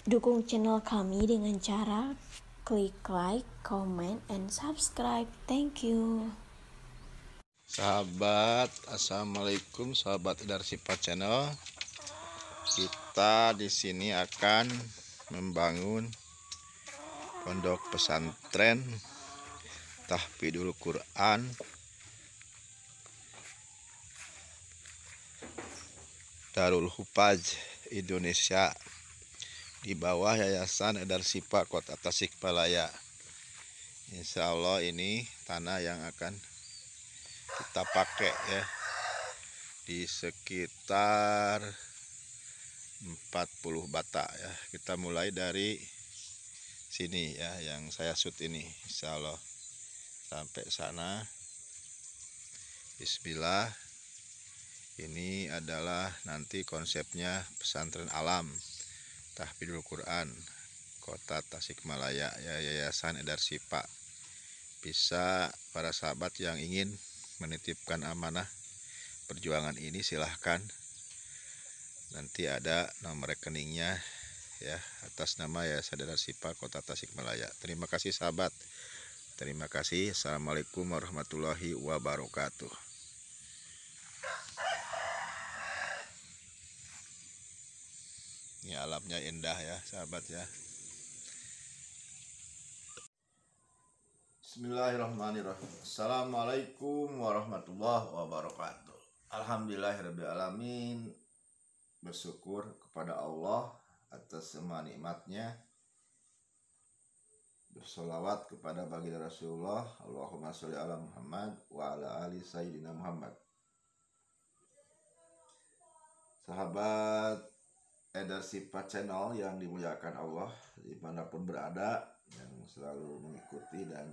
Dukung channel kami dengan cara klik like, comment, and subscribe. Thank you. Sahabat, assalamualaikum, sahabat Darsipa Channel. Kita di sini akan membangun pondok pesantren Tahfidul Quran Darul Hufaz Indonesia di bawah Yayasan Darsipa Kota Tasikmalaya. Insya Allah ini tanah yang akan kita pakai ya, di sekitar 40 bata ya. Kita mulai dari sini ya, yang saya shoot ini, insya Allah sampai sana. Bismillah. Ini adalah nanti konsepnya pesantren alam Tahfidul Quran Kota Tasikmalaya ya, Yayasan Darsipa. Bisa para sahabat yang ingin menitipkan amanah perjuangan ini silahkan. Nanti ada nomor rekeningnya ya, atas nama Yayasan Darsipa Kota Tasikmalaya. Terima kasih sahabat. Terima kasih. Assalamualaikum warahmatullahi wabarakatuh. Ini alamnya indah ya sahabat ya. Bismillahirrahmanirrahim. Assalamualaikum warahmatullahi wabarakatuh. Alhamdulillahirabbil alamin. Bersyukur kepada Allah atas semua nikmatnya. Bersolawat kepada baginda Rasulullah. Allahumma sholli ala Muhammad wa ala ali sayyidina Muhammad. Sahabat Darsipa Channel yang dimuliakan Allah dimanapun berada, yang selalu mengikuti, dan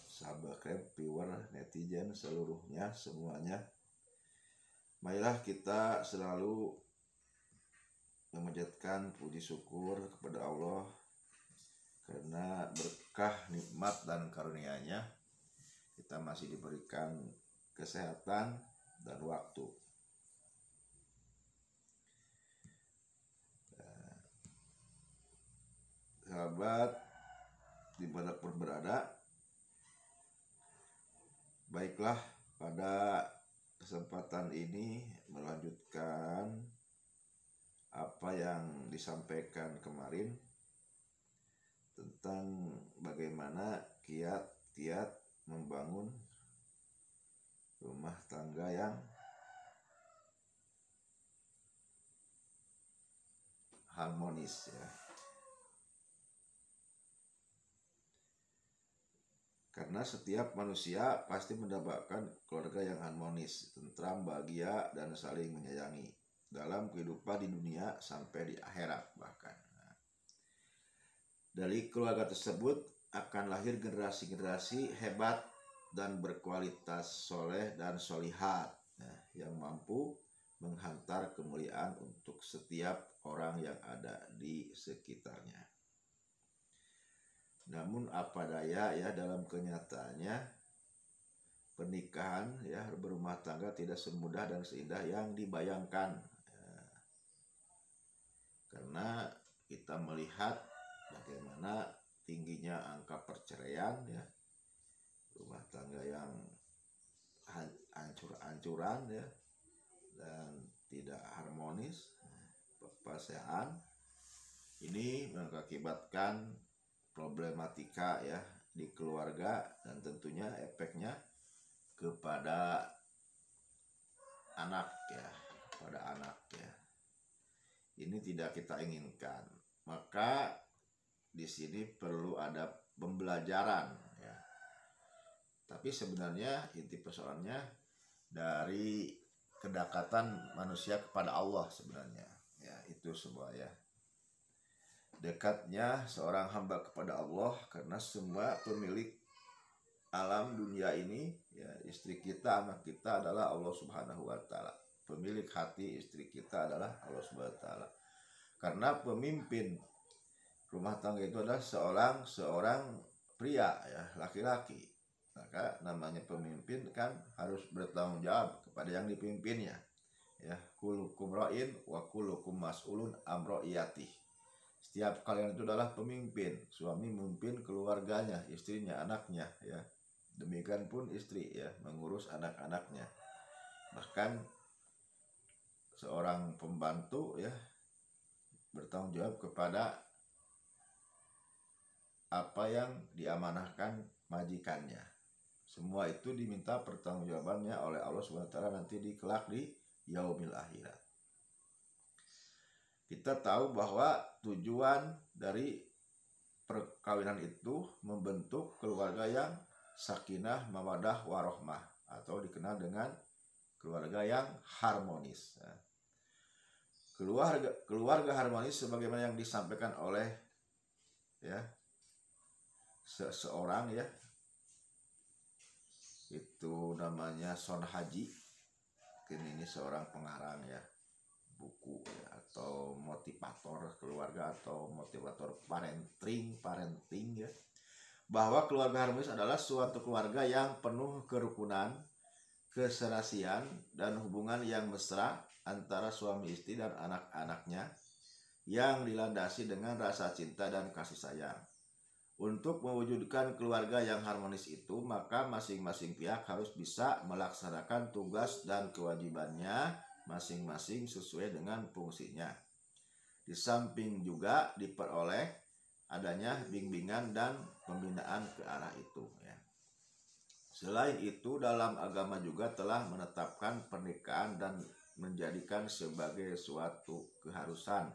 sahabat viewer, netizen seluruhnya, semuanya, marilah kita selalu memanjatkan puji syukur kepada Allah karena berkah, nikmat, dan karunia-Nya kita masih diberikan kesehatan dan waktu. Sahabat dimanapun berada, baiklah pada kesempatan ini melanjutkan apa yang disampaikan kemarin tentang bagaimana kiat-kiat membangun rumah tangga yang harmonis ya. Karena setiap manusia pasti mendapatkan keluarga yang harmonis, tentram, bahagia, dan saling menyayangi dalam kehidupan di dunia sampai di akhirat bahkan. Dari keluarga tersebut akan lahir generasi-generasi hebat dan berkualitas soleh dan solihat yang mampu menghantar kemuliaan untuk setiap orang yang ada di sekitarnya. Namun apa daya ya, dalam kenyataannya pernikahan ya, berumah tangga tidak semudah dan seindah yang dibayangkan ya. Karena kita melihat bagaimana tingginya angka perceraian ya, rumah tangga yang hancur-hancuran ya, dan tidak harmonis, perpasangan ini mengakibatkan problematika ya di keluarga, dan tentunya efeknya kepada anak ya, ini tidak kita inginkan. Maka di sini perlu ada pembelajaran ya. Tapi sebenarnya inti persoalannya dari kedekatan manusia kepada Allah sebenarnya ya, itu semua ya. Dekatnya seorang hamba kepada Allah, karena semua pemilik alam dunia ini ya, istri kita, anak kita adalah Allah Subhanahu wa Ta'ala. Pemilik hati istri kita adalah Allah Subhanahu wa Ta'ala. Karena pemimpin rumah tangga itu adalah seorang pria ya, laki-laki. Maka namanya pemimpin kan harus bertanggung jawab kepada yang dipimpinnya ya. Kullukum ra'in wa kullukum mas'ulun am ra'iyatih. Setiap kalian itu adalah pemimpin. Suami memimpin keluarganya, istrinya, anaknya, ya. Demikian pun istri, ya, mengurus anak-anaknya. Bahkan seorang pembantu, ya, bertanggung jawab kepada apa yang diamanahkan majikannya. Semua itu diminta pertanggungjawabannya oleh Allah SWT nanti kelak di yaumil akhirat. Kita tahu bahwa tujuan dari perkawinan itu membentuk keluarga yang sakinah, mawaddah, warohmah, atau dikenal dengan keluarga yang harmonis. Keluarga harmonis sebagaimana yang disampaikan oleh, ya, seseorang, ya, itu namanya Son Haji. Ini seorang pengarang, ya, buku, ya, atau motivator keluarga atau motivator parenting, ya, bahwa keluarga harmonis adalah suatu keluarga yang penuh kerukunan, keserasian, dan hubungan yang mesra antara suami istri dan anak-anaknya yang dilandasi dengan rasa cinta dan kasih sayang. Untuk mewujudkan keluarga yang harmonis itu, maka masing-masing pihak harus bisa melaksanakan tugas dan kewajibannya masing-masing sesuai dengan fungsinya. Di samping juga diperoleh adanya bimbingan dan pembinaan ke arah itu, ya. Selain itu, dalam agama juga telah menetapkan pernikahan dan menjadikan sebagai suatu keharusan,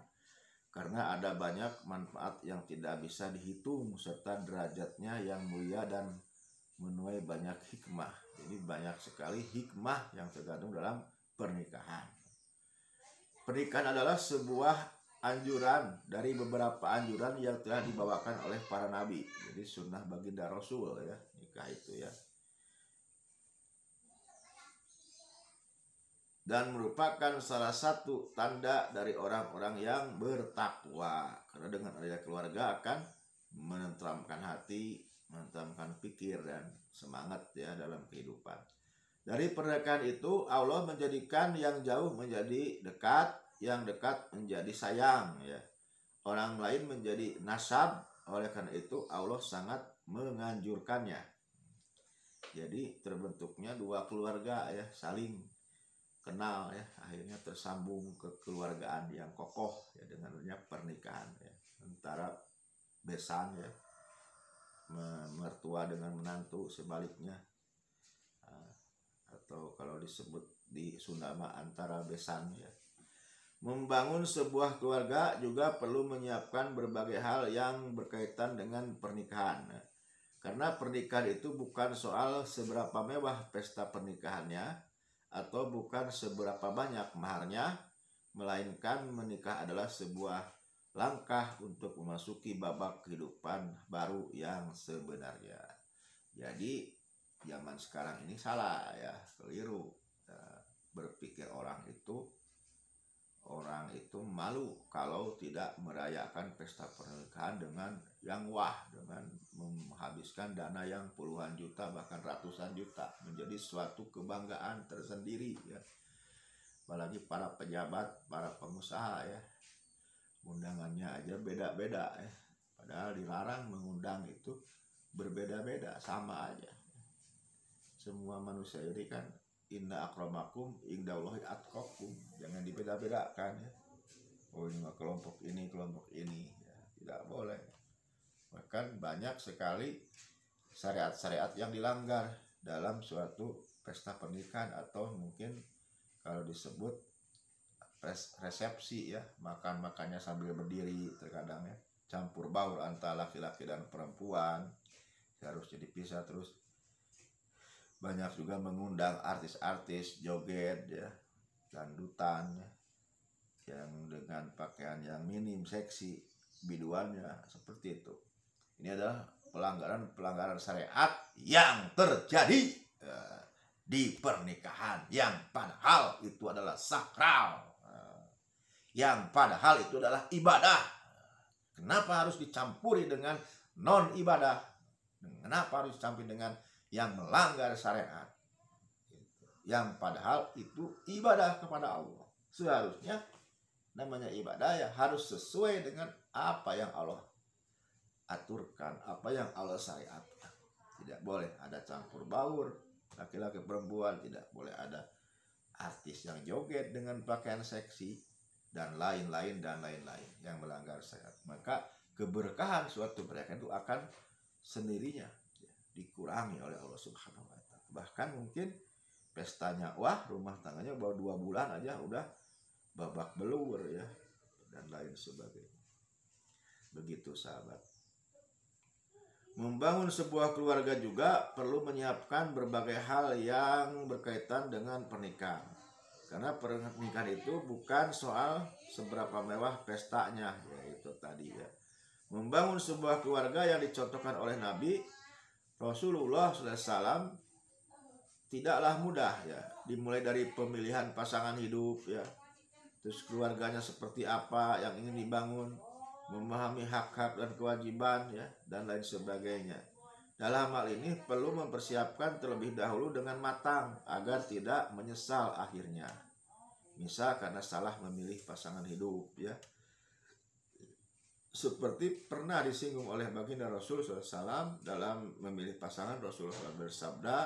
karena ada banyak manfaat yang tidak bisa dihitung serta derajatnya yang mulia dan menuai banyak hikmah. Jadi banyak sekali hikmah yang terkandung dalam pernikahan. Pernikahan adalah sebuah anjuran dari beberapa anjuran yang telah dibawakan oleh para nabi. Jadi sunnah baginda Rasul, ya, nikah itu, ya. Dan merupakan salah satu tanda dari orang-orang yang bertakwa, karena dengan adanya keluarga akan menenteramkan hati, menenteramkan pikir dan semangat, ya, dalam kehidupan. Dari pernikahan itu Allah menjadikan yang jauh menjadi dekat, yang dekat menjadi sayang, ya. Orang lain menjadi nasab. Oleh karena itu Allah sangat menganjurkannya. Jadi terbentuknya dua keluarga, ya, saling kenal, ya, akhirnya tersambung ke keluargaan yang kokoh, ya, dengan adanya pernikahan, ya, antara besan, ya, mertua dengan menantu, sebaliknya, atau kalau disebut di Sunda antara besan, ya. Membangun sebuah keluarga juga perlu menyiapkan berbagai hal yang berkaitan dengan pernikahan, ya. Karena pernikahan itu bukan soal seberapa mewah pesta pernikahannya atau bukan seberapa banyak maharnya, melainkan menikah adalah sebuah langkah untuk memasuki babak kehidupan baru yang sebenarnya. Jadi zaman sekarang ini salah, ya, keliru, berpikir orang itu malu kalau tidak merayakan pesta pernikahan dengan yang wah, dengan menghabiskan dana yang puluhan juta bahkan ratusan juta, menjadi suatu kebanggaan tersendiri, ya. Apalagi para pejabat, para pengusaha, ya, undangannya aja beda-beda, ya. Padahal dilarang mengundang itu berbeda-beda, sama aja. Semua manusia ini kan inna akramakum indallahi atqakum, jangan dibeda-bedakan, ya. Oh, ini mah kelompok ini, ya, tidak boleh. Bahkan banyak sekali syariat-syariat yang dilanggar dalam suatu pesta pernikahan, atau mungkin kalau disebut resepsi, ya, makannya sambil berdiri terkadang, ya, campur baur antara laki-laki dan perempuan, harusnya dipisah. Terus banyak juga mengundang artis-artis joget, ya, dangdutan, ya, yang dengan pakaian yang minim, seksi, biduannya seperti itu. Ini adalah pelanggaran syariat yang terjadi di pernikahan, yang padahal itu adalah sakral, yang padahal itu adalah ibadah. Kenapa harus dicampuri dengan non ibadah? Kenapa harus dicampuri dengan yang melanggar syariat? Yang padahal itu ibadah kepada Allah. Seharusnya namanya ibadah ya harus sesuai dengan apa yang Allah aturkan, apa yang Allah syariatkan. Tidak boleh ada campur baur laki-laki perempuan, tidak boleh ada artis yang joget dengan pakaian seksi dan lain-lain yang melanggar syariat. Maka keberkahan suatu perayaan itu akan sendirinya dikurangi oleh Allah Subhanahu wa taala. Bahkan mungkin pestanya wah, rumah tangganya baru 2 bulan aja udah babak belur ya, dan lain sebagainya. Begitu sahabat. Membangun sebuah keluarga juga perlu menyiapkan berbagai hal yang berkaitan dengan pernikahan. Karena pernikahan itu bukan soal seberapa mewah pestanya, yaitu tadi ya. Membangun sebuah keluarga yang dicontohkan oleh Nabi Rasulullah SAW tidaklah mudah ya. Dimulai dari pemilihan pasangan hidup ya, terus keluarganya seperti apa yang ingin dibangun, memahami hak-hak dan kewajiban ya, dan lain sebagainya. Dalam hal ini perlu mempersiapkan terlebih dahulu dengan matang agar tidak menyesal akhirnya. Misal karena salah memilih pasangan hidup ya. Seperti pernah disinggung oleh baginda Rasul SAW dalam memilih pasangan. Rasulullah SAW bersabda,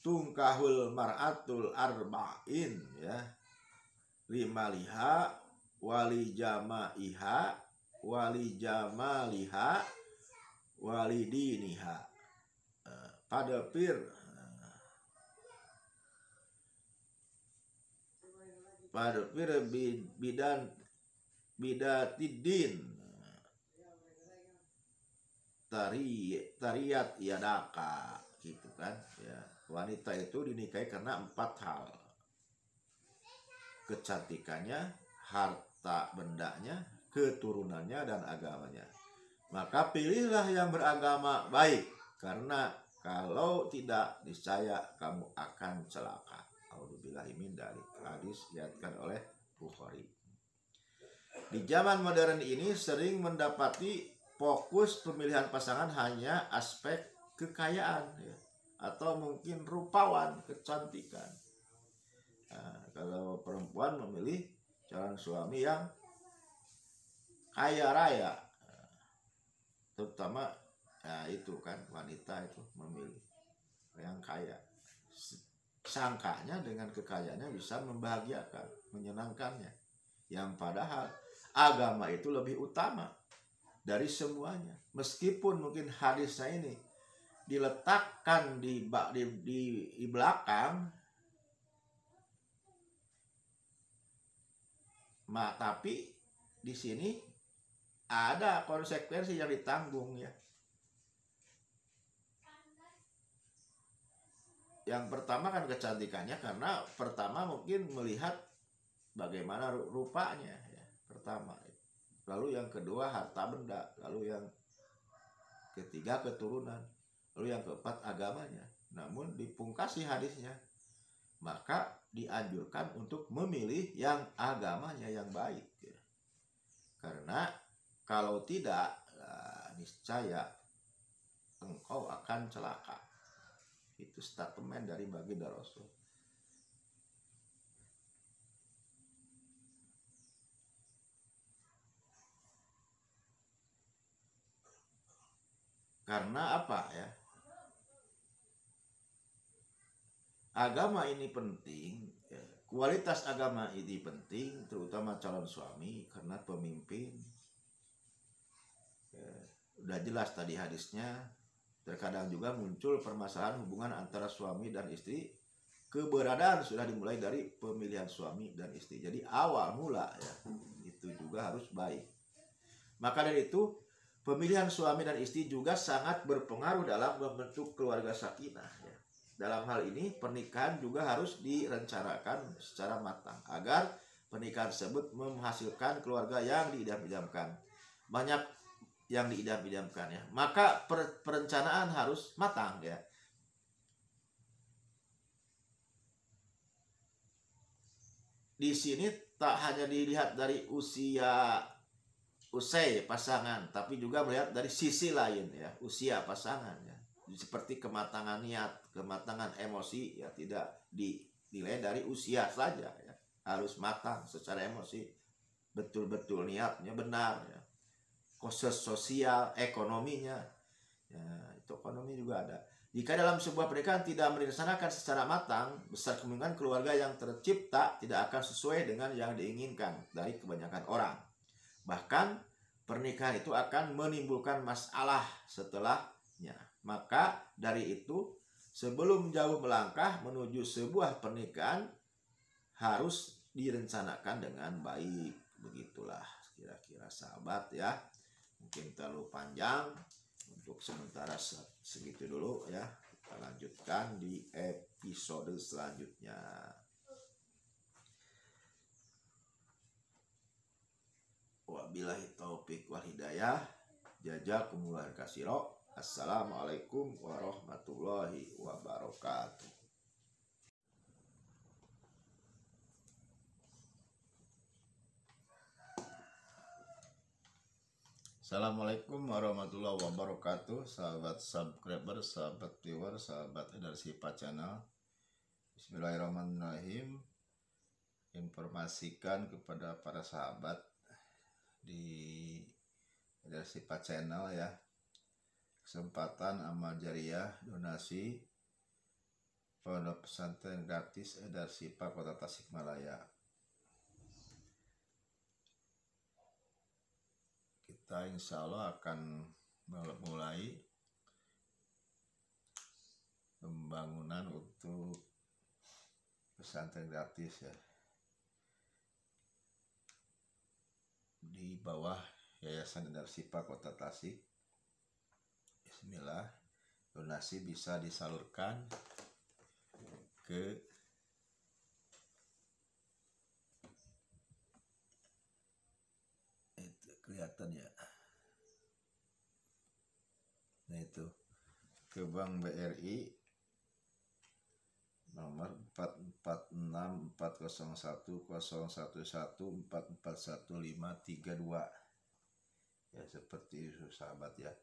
tungkahul mar'atul arba'in ya, limaliha wali jamaiha wali jamaliha wali diniha. Pada pir bidan bidatidin tariyat yadaka gitu kan ya. Wanita itu dinikahi karena 4 hal: kecantikannya, harta bendanya, keturunannya, dan agamanya. Maka pilihlah yang beragama baik, karena kalau tidak niscaya kamu akan celaka. A'udzubillahi min dzalik. Hadis diriwayatkan oleh Bukhari. Di zaman modern ini sering mendapati fokus pemilihan pasangan hanya aspek kekayaan ya, atau mungkin rupawan, kecantikan. Nah, kalau perempuan memilih calon suami yang kaya raya, terutama nah itu kan wanita itu memilih yang kaya, sangkanya dengan kekayaannya bisa membahagiakan, menyenangkannya, yang padahal agama itu lebih utama dari semuanya. Meskipun mungkin hadisnya ini diletakkan di belakang, tapi di sini ada konsekuensi yang ditanggung ya. Yang pertama kan kecantikannya, karena pertama mungkin melihat bagaimana rupanya ya, pertama. Lalu yang kedua harta benda, lalu yang ketiga keturunan, lalu yang keempat agamanya. Namun dipungkasi hadisnya, maka dianjurkan untuk memilih yang agamanya yang baik ya. Karena kalau tidak niscaya engkau akan celaka. Itu statement dari baginda Rasul. Karena apa ya? Agama ini penting ya. Kualitas agama ini penting, terutama calon suami, karena pemimpin ya, udah jelas tadi hadisnya. Terkadang juga muncul permasalahan hubungan antara suami dan istri. Keberadaan sudah dimulai dari pemilihan suami dan istri. Jadi awal mula ya, itu juga harus baik. Maka dari itu pemilihan suami dan istri juga sangat berpengaruh dalam membentuk keluarga sakinah ya. Dalam hal ini pernikahan juga harus direncanakan secara matang agar pernikahan tersebut menghasilkan keluarga yang diidam-idamkan. Banyak yang diidam-idamkan ya. Maka perencanaan harus matang ya. Di sini tak hanya dilihat dari usai pasangan, tapi juga melihat dari sisi lain ya, usia pasangan ya. Seperti kematangan niat, kematangan emosi ya, tidak dinilai dari usia saja ya. Harus matang secara emosi, betul-betul niatnya benar ya. Khusus sosial, ekonominya ya, itu ekonomi juga ada. Jika dalam sebuah pernikahan tidak direncanakan secara matang, besar kemungkinan keluarga yang tercipta tidak akan sesuai dengan yang diinginkan dari kebanyakan orang. Bahkan pernikahan itu akan menimbulkan masalah setelahnya. Maka dari itu, sebelum jauh melangkah menuju sebuah pernikahan harus direncanakan dengan baik. Begitulah kira-kira sahabat ya. Mungkin terlalu panjang, untuk sementara segitu dulu ya. Kita lanjutkan di episode selanjutnya. Wabillahi taufik wal hidayah. Jazakumullah khairan. Assalamualaikum warahmatullahi wabarakatuh. Assalamualaikum warahmatullahi wabarakatuh. Sahabat subscriber, sahabat viewer, sahabat Edarsipa channel. Bismillahirrahmanirrahim. Informasikan kepada para sahabat di Edarsipa channel ya, kesempatan amal jariah donasi pondok pesantren gratis Edarsipa Kota Tasikmalaya. Kita insya Allah akan mulai pembangunan untuk pesantren gratis ya, di bawah Yayasan Edarsipa Kota Tasik. Bismillah, donasi bisa disalurkan ke itu kelihatan ya. Nah itu ke Bank BRI nomor 446401011441532 ya, seperti itu sahabat ya.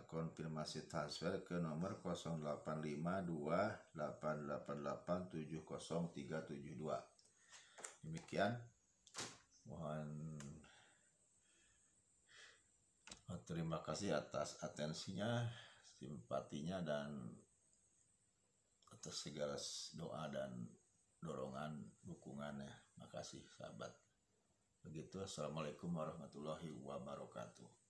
Konfirmasi transfer ke nomor 085288870372. Demikian, mohon terima kasih atas atensinya, simpatinya, dan atas segala doa dan dorongan dukungannya. Makasih sahabat. Begitu, assalamualaikum warahmatullahi wabarakatuh.